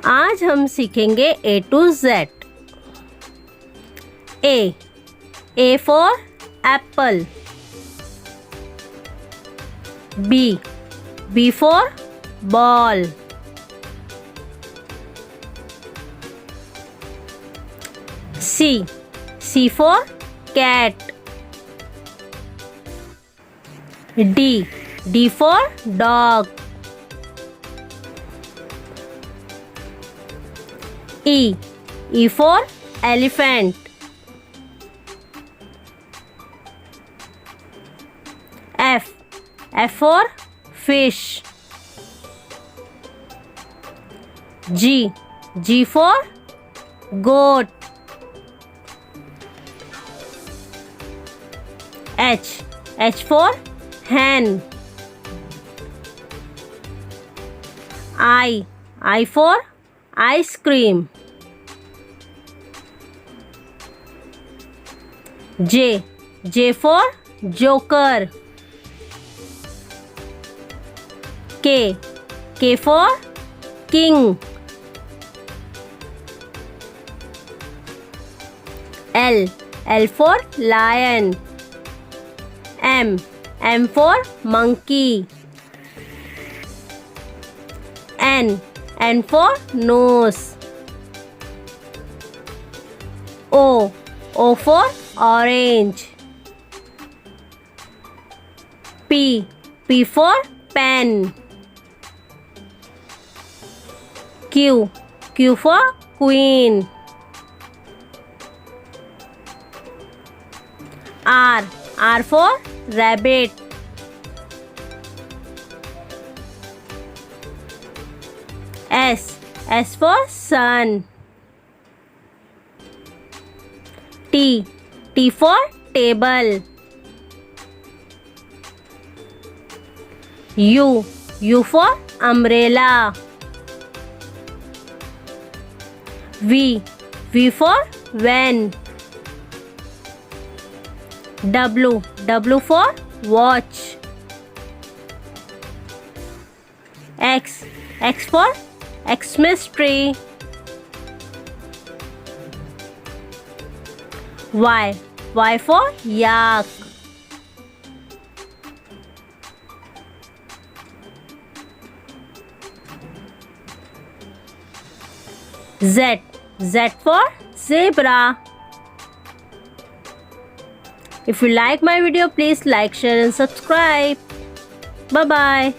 आज हम सीखेंगे A to Z। A for apple। B for ball। C for cat। D for dog। E for elephant। F for fish। G for goat। H for hen। I for ice cream। J for joker। K for king। L for lion। M for monkey। N for nose। O for orange। P for pen। Q for queen। R for rabbit। S for sun। T for table। U for umbrella। V for van। W for watch। X for Xmas tree। Y for yak। Z for zebra. If you like my video, please like, share and subscribe. Bye bye.